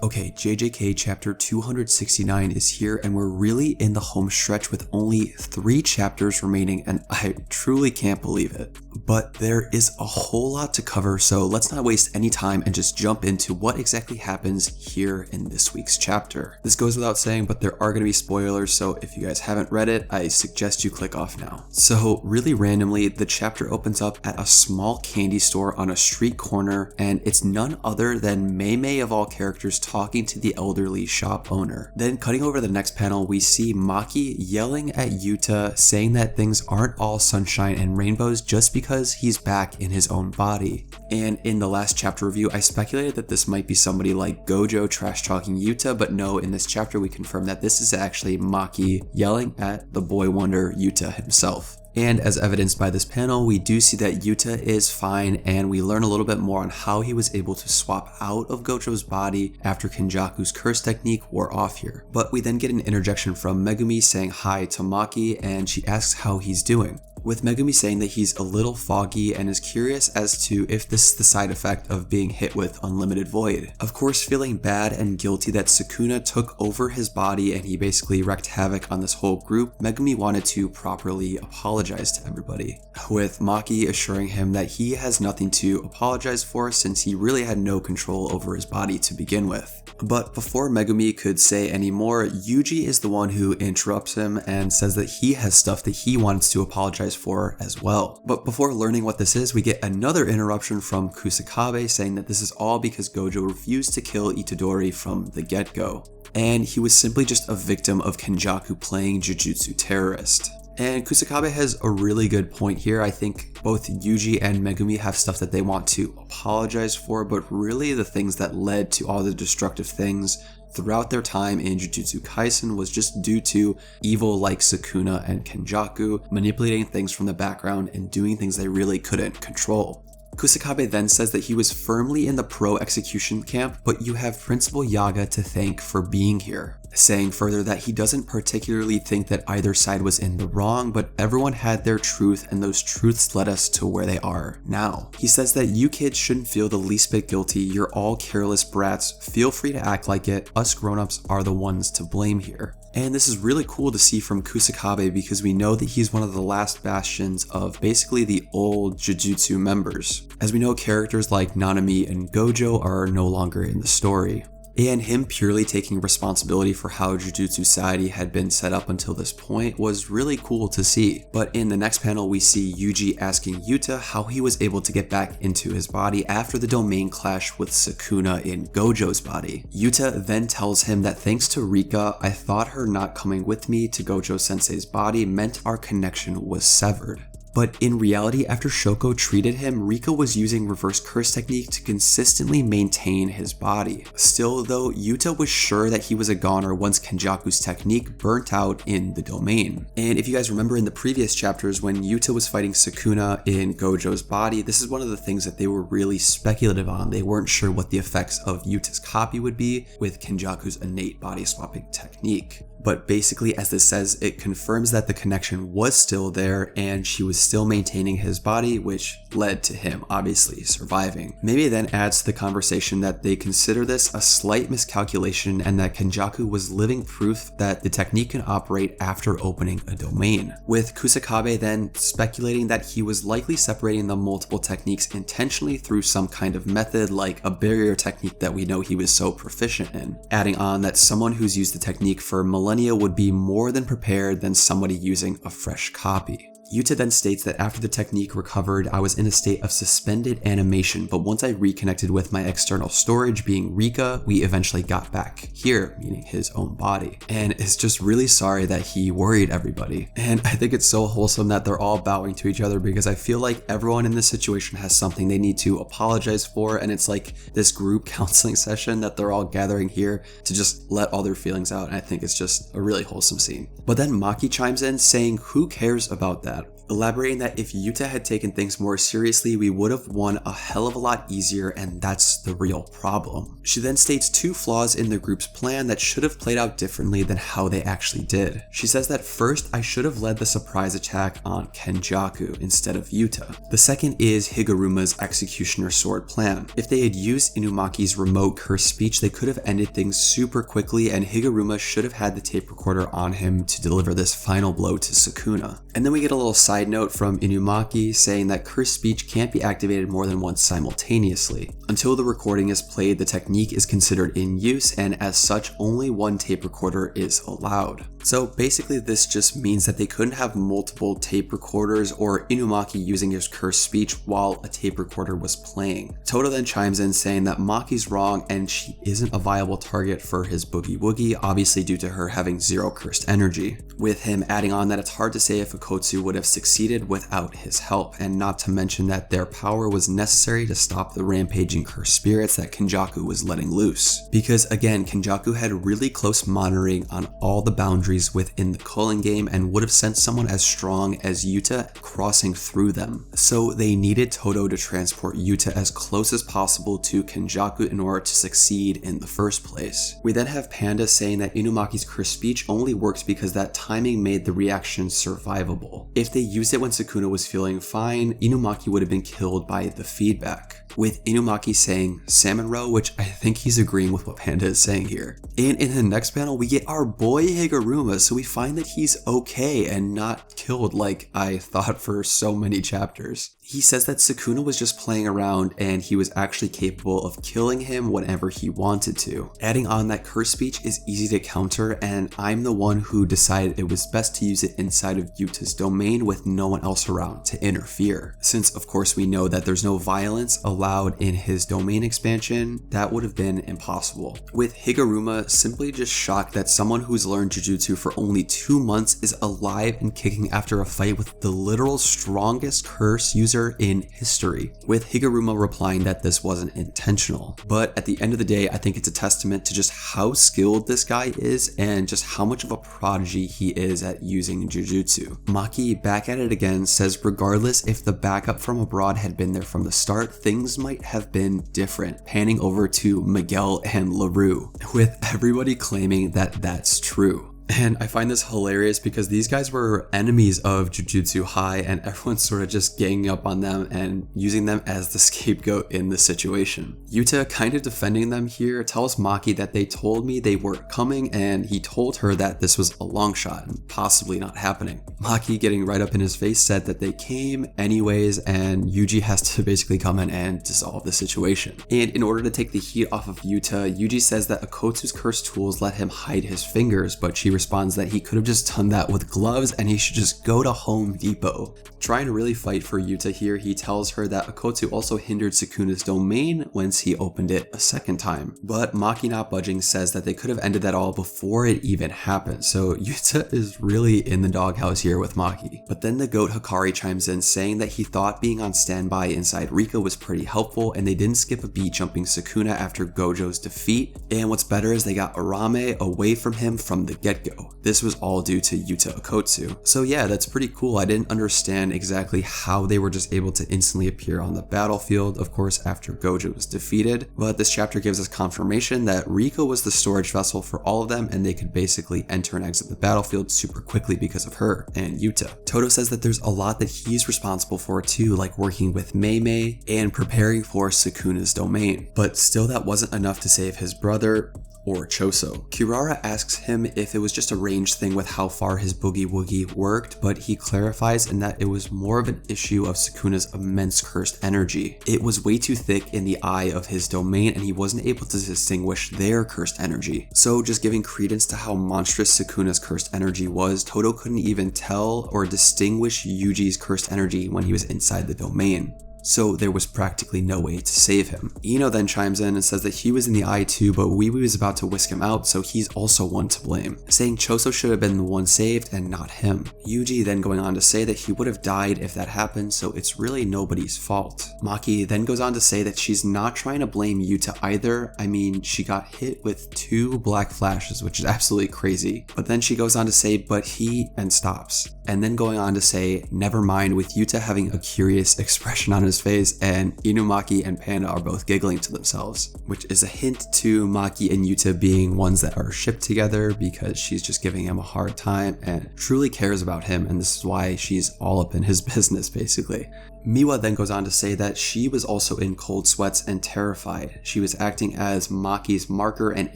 Okay, JJK chapter 269 is here, and we're really in the home stretch with only 3 chapters remaining, and I truly can't believe it. But there is a whole lot to cover, so let's not waste any time and just jump into what exactly happens here in this week's chapter. This goes without saying, but there are going to be spoilers, so if you guys haven't read it, I suggest you click off now. So really randomly, the chapter opens up at a small candy store on a street corner, and it's none other than Mei Mei of all characters talking to the elderly shop owner. Then cutting over to the next panel, we see Maki yelling at Yuta, saying that things aren't all sunshine and rainbows just because he's back in his own body. And in the last chapter review, I speculated that this might be somebody like Gojo trash talking Yuta, but no, in this chapter we confirm that this is actually Maki yelling at the boy wonder Yuta himself. And as evidenced by this panel, we do see that Yuta is fine, and we learn a little bit more on how he was able to swap out of Gojo's body after Kenjaku's curse technique wore off here. But we then get an interjection from Megumi saying hi to Maki, and she asks how he's doing, with Megumi saying that he's a little foggy and is curious as to if this is the side effect of being hit with unlimited void. Of course, feeling bad and guilty that Sukuna took over his body and he basically wreaked havoc on this whole group, Megumi wanted to properly apologize to everybody, with Maki assuring him that he has nothing to apologize for since he really had no control over his body to begin with. But before Megumi could say any more, Yuji is the one who interrupts him and says that he has stuff that he wants to apologize for as well. But before learning what this is, we get another interruption from Kusakabe saying that this is all because Gojo refused to kill Itadori from the get-go, and he was simply just a victim of Kenjaku playing Jujutsu terrorist. And Kusakabe has a really good point here. I think both Yuji and Megumi have stuff that they want to apologize for, but really the things that led to all the destructive things throughout their time in Jujutsu Kaisen was just due to evil like Sukuna and Kenjaku manipulating things from the background and doing things they really couldn't control. Kusakabe then says that he was firmly in the pro-execution camp, but you have Principal Yaga to thank for being here, saying further that he doesn't particularly think that either side was in the wrong, but everyone had their truth and those truths led us to where they are now. He says that you kids shouldn't feel the least bit guilty, you're all careless brats, feel free to act like it, us grown-ups are the ones to blame here. And this is really cool to see from Kusakabe because we know that he's one of the last bastions of basically the old Jujutsu members. As we know, characters like Nanami and Gojo are no longer in the story. And him purely taking responsibility for how Jujutsu Society had been set up until this point was really cool to see. But in the next panel, we see Yuji asking Yuta how he was able to get back into his body after the domain clash with Sukuna in Gojo's body. Yuta then tells him that thanks to Rika, I thought her not coming with me to Gojo Sensei's body meant our connection was severed. But in reality, after Shoko treated him, Rika was using reverse curse technique to consistently maintain his body. Still though, Yuta was sure that he was a goner once Kenjaku's technique burnt out in the domain. And if you guys remember in the previous chapters when Yuta was fighting Sukuna in Gojo's body, this is one of the things that they were really speculative on. They weren't sure what the effects of Yuta's copy would be with Kenjaku's innate body swapping technique. But basically, as this says, it confirms that the connection was still there and she was still maintaining his body, which led to him obviously surviving. Maybe then adds to the conversation that they consider this a slight miscalculation and that Kenjaku was living proof that the technique can operate after opening a domain, with Kusakabe then speculating that he was likely separating the multiple techniques intentionally through some kind of method like a barrier technique that we know he was so proficient in, adding on that someone who's used the technique for millennia would be more than prepared than somebody using a fresh copy. Yuta then states that after the technique recovered, I was in a state of suspended animation, but once I reconnected with my external storage being Rika, we eventually got back here, meaning his own body, and is just really sorry that he worried everybody. And I think it's so wholesome that they're all bowing to each other because I feel like everyone in this situation has something they need to apologize for, and it's like this group counseling session that they're all gathering here to just let all their feelings out, and I think it's just a really wholesome scene. But then Maki chimes in saying, who cares about that? elaborating that if Yuta had taken things more seriously, we would have won a hell of a lot easier, and that's the real problem. She then states 2 flaws in the group's plan that should have played out differently than how they actually did. She says that first, I should have led the surprise attack on Kenjaku instead of Yuta. The second is Higuruma's executioner sword plan. If they had used Inumaki's remote curse speech, they could have ended things super quickly, and Higuruma should have had the tape recorder on him to deliver this final blow to Sukuna. And then we get a little side note from Inumaki saying that curse speech can't be activated more than once simultaneously. Until the recording is played, the technique is considered in use, and as such, only one tape recorder is allowed. So basically this just means that they couldn't have multiple tape recorders or Inumaki using his curse speech while a tape recorder was playing. Toto then chimes in saying that Maki's wrong and she isn't a viable target for his boogie woogie, obviously due to her having 0 cursed energy. With him adding on that it's hard to say if Akotsu would have succeeded without his help, and not to mention that their power was necessary to stop the rampaging cursed spirits that Kenjaku was letting loose. Because again, Kenjaku had really close monitoring on all the boundaries within the culling game and would have sent someone as strong as Yuta crossing through them. So they needed Toto to transport Yuta as close as possible to Kenjaku in order to succeed in the first place. We then have Panda saying that Inumaki's curse speech only works because that timing made the reaction survivable. If they used it when Sukuna was feeling fine, Inumaki would have been killed by the feedback. With Inumaki saying salmon row, which I think he's agreeing with what Panda is saying here. And in the next panel, we get our boy Higuruma, so we find that he's okay and not killed like I thought for so many chapters. He says that Sukuna was just playing around and he was actually capable of killing him whenever he wanted to. Adding on that curse speech is easy to counter, and I'm the one who decided it was best to use it inside of Yuta's domain with no one else around to interfere. Since of course we know that there's no violence allowed in his domain expansion, that would have been impossible. With Higuruma simply just shocked that someone who's learned Jujutsu for only 2 months is alive and kicking after a fight with the literal strongest curse user in history, with Higuruma replying that this wasn't intentional. But at the end of the day, I think it's a testament to just how skilled this guy is and just how much of a prodigy he is at using Jujutsu. Maki, back at it again, says regardless if the backup from abroad had been there from the start, things might have been different, panning over to Miguel and LaRue, with everybody claiming that that's true. And I find this hilarious because these guys were enemies of Jujutsu High and everyone's sort of just ganging up on them and using them as the scapegoat in the situation. Yuta, kind of defending them here, tells Maki that they told me they weren't coming and he told her that this was a long shot and possibly not happening. Maki, getting right up in his face, said that they came anyways and Yuji has to basically come in and dissolve the situation. And in order to take the heat off of Yuta, Yuji says that Akotsu's cursed tools let him hide his fingers, but she responds that he could have just done that with gloves and he should just go to Home Depot. Trying to really fight for Yuta here, he tells her that Akotsu also hindered Sukuna's domain once he opened it a second time. But Maki, not budging, says that they could have ended that all before it even happened, so Yuta is really in the doghouse here with Maki. But then the goat Hikari chimes in saying that he thought being on standby inside Rika was pretty helpful and they didn't skip a beat jumping Sukuna after Gojo's defeat, and what's better is they got Arame away from him from the get-go. This was all due to Yuta Akotsu. So yeah, that's pretty cool. I didn't understand exactly how they were just able to instantly appear on the battlefield, of course after Gojo was defeated, but this chapter gives us confirmation that Rika was the storage vessel for all of them and they could basically enter and exit the battlefield super quickly because of her and Yuta. Toto says that there's a lot that he's responsible for too, like working with Mei Mei and preparing for Sukuna's domain, but still that wasn't enough to save his brother or Choso. Kirara asks him if it was just a range thing with how far his boogie woogie worked, but he clarifies in that it was more of an issue of Sukuna's immense cursed energy. It was way too thick in the eye of his domain and he wasn't able to distinguish their cursed energy. So just giving credence to how monstrous Sukuna's cursed energy was, Toto couldn't even tell or distinguish Yuji's cursed energy when he was inside the domain. So there was practically no way to save him. Ino then chimes in and says that he was in the eye too, but Wee Wee was about to whisk him out, so he's also one to blame, saying Choso should have been the one saved and not him. Yuji then going on to say that he would have died if that happened, so it's really nobody's fault. Maki then goes on to say that she's not trying to blame Yuta either. I mean, she got hit with 2 black flashes, which is absolutely crazy. But then she goes on to say, but he, and stops. and then going on to say, never mind, with Yuta having a curious expression on his face, and Inumaki and Panda are both giggling to themselves, which is a hint to Maki and Yuta being ones that are shipped together because she's just giving him a hard time and truly cares about him, and this is why she's all up in his business basically. Miwa then goes on to say that she was also in cold sweats and terrified. She was acting as Maki's marker and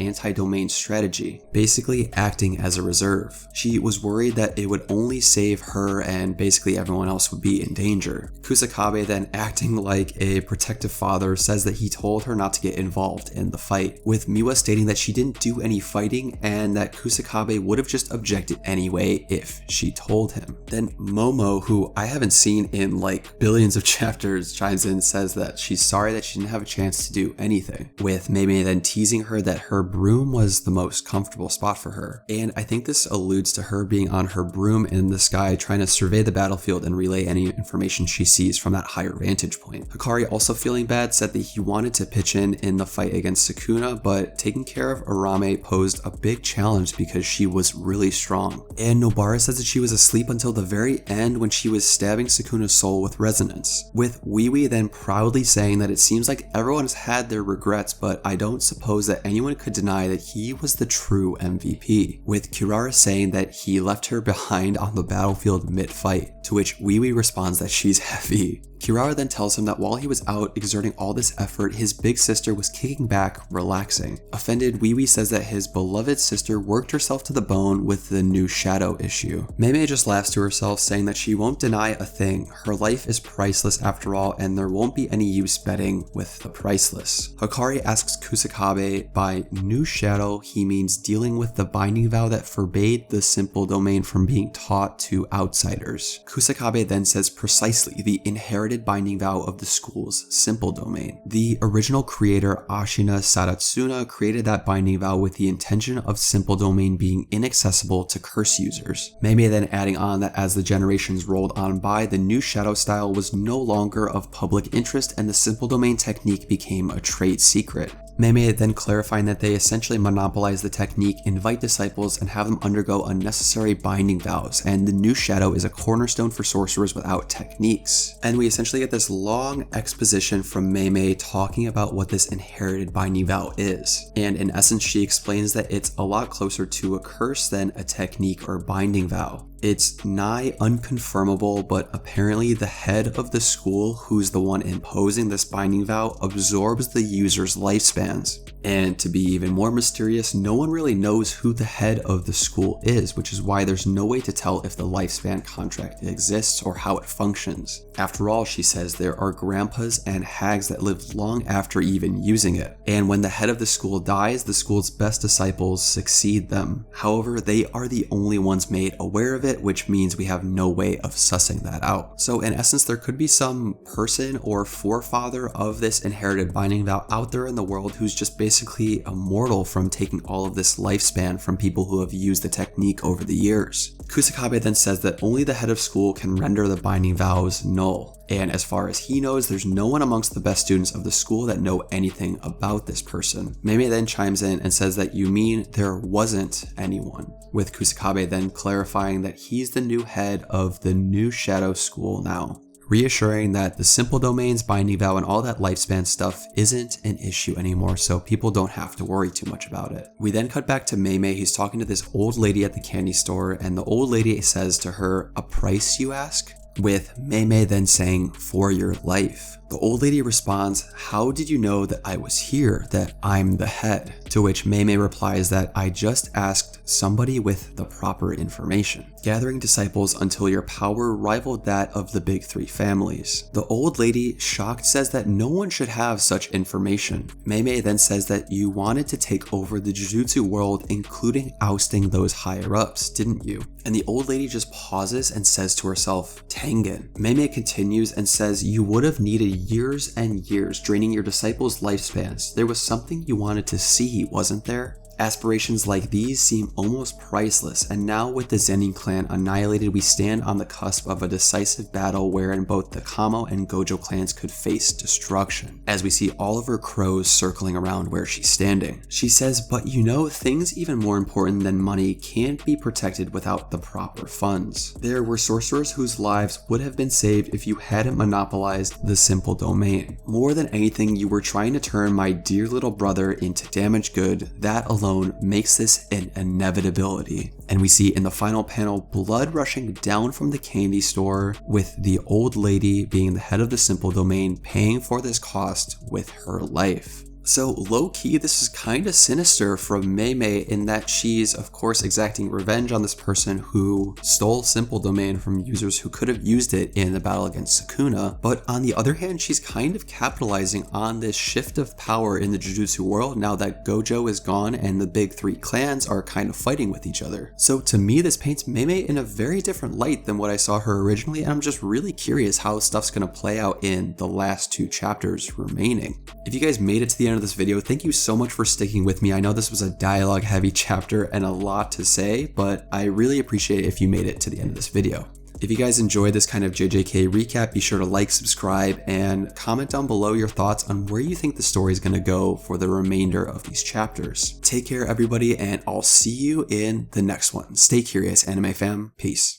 anti-domain strategy, basically acting as a reserve. She was worried that it would only save her and basically everyone else would be in danger. Kusakabe then, acting like a protective father, says that he told her not to get involved in the fight, with Miwa stating that she didn't do any fighting and that Kusakabe would have just objected anyway if she told him. Then Momo, who I haven't seen in like billions of chapters, chimes in and says that she's sorry that she didn't have a chance to do anything, with Mei Mei then teasing her that her broom was the most comfortable spot for her. And I think this alludes to her being on her broom in the sky trying to survey the battlefield and relay any information she sees from that higher vantage point. Hikari, also feeling bad, said that he wanted to pitch in the fight against Sukuna, but taking care of Arame posed a big challenge because she was really strong. And Nobara says that she was asleep until the very end when she was stabbing Sukuna's soul with resonance, with Wee Wee then proudly saying that it seems like everyone has had their regrets, but I don't suppose that anyone could deny that he was the true MVP, with Kirara saying that he left her behind on the battlefield mid-fight, to which Wee Wee responds that she's heavy. Kirara then tells him that while he was out exerting all this effort, his big sister was kicking back, relaxing. Offended, Wee Wee says that his beloved sister worked herself to the bone with the new shadow issue. Mei Mei just laughs to herself, saying that she won't deny a thing. Her life is priceless after all, and there won't be any use betting with the priceless. Hikari asks Kusakabe by new shadow he means dealing with the binding vow that forbade the simple domain from being taught to outsiders. Kusakabe then says precisely the inherited binding vow of the school's simple domain. The original creator Ashina Sadatsuna created that binding vow with the intention of simple domain being inaccessible to curse users. Mei Mei then adding on that as the generations rolled on by, the new shadow style was no longer of public interest and the simple domain technique became a trade secret. Mei Mei then clarifying that they essentially monopolize the technique, invite disciples, and have them undergo unnecessary binding vows, and the new shadow is a cornerstone for sorcerers without techniques. And we essentially get this long exposition from Mei Mei talking about what this inherited binding vow is. And in essence, she explains that it's a lot closer to a curse than a technique or binding vow. It's nigh unconfirmable, but apparently the head of the school, who's the one imposing this binding vow, absorbs the user's lifespans. And to be even more mysterious, no one really knows who the head of the school is, which is why there's no way to tell if the lifespan contract exists or how it functions. After all, she says there are grandpas and hags that lived long after even using it. And when the head of the school dies, the school's best disciples succeed them. However, they are the only ones made aware of it, which means we have no way of sussing that out. So in essence, there could be some person or forefather of this inherited binding vow out there in the world who's just basically immortal from taking all of this lifespan from people who have used the technique over the years. Kusakabe then says that only the head of school can render the binding vows null. And as far as he knows, there's no one amongst the best students of the school that know anything about this person. Mei Mei then chimes in and says that you mean there wasn't anyone, with Kusakabe then clarifying that he's the new head of the new shadow school now, reassuring that the simple domains, binding vow, and all that lifespan stuff isn't an issue anymore, so people don't have to worry too much about it. We then cut back to Mei Mei, who's talking to this old lady at the candy store, and the old lady says to her, "A price, you ask?" with Mei Mei then saying, "For your life." The old lady responds, "How did you know that I was here, that I'm the head?" To which Mei Mei replies that I just asked somebody with the proper information. Gathering disciples until your power rivaled that of the big three families. The old lady, shocked, says that no one should have such information. Mei Mei then says that you wanted to take over the Jujutsu world, including ousting those higher ups, didn't you? And the old lady just pauses and says to herself, Tengen. Mei Mei continues and says you would have needed years and years, draining your disciples' lifespans. There was something you wanted to see, wasn't there? Aspirations like these seem almost priceless, and now with the Zenin clan annihilated, we stand on the cusp of a decisive battle wherein both the Kamo and Gojo clans could face destruction, as we see all of her crows circling around where she's standing. She says, but you know, things even more important than money can't be protected without the proper funds. There were sorcerers whose lives would have been saved if you hadn't monopolized the simple domain. More than anything, you were trying to turn my dear little brother into damaged good. That alone makes this an inevitability. And we see in the final panel blood rushing down from the candy store, with the old lady being the head of the simple domain paying for this cost with her life. So low-key, this is kinda sinister from Mei Mei in that she's of course exacting revenge on this person who stole Simple Domain from users who could have used it in the battle against Sukuna, but on the other hand, she's kind of capitalizing on this shift of power in the Jujutsu world now that Gojo is gone and the big three clans are kind of fighting with each other. So to me, this paints Mei Mei in a very different light than what I saw her originally, and I'm just really curious how stuff's gonna play out in the last 2 chapters remaining. If you guys made it to the end of this video, thank you so much for sticking with me. I know this was a dialogue heavy chapter and a lot to say, but I really appreciate it if you made it to the end of this video. If you guys enjoyed this kind of JJK recap, be sure to like, subscribe, and comment down below your thoughts on where you think the story is going to go for the remainder of these chapters. Take care, everybody, and I'll see you in the next one. Stay curious, anime fam. Peace.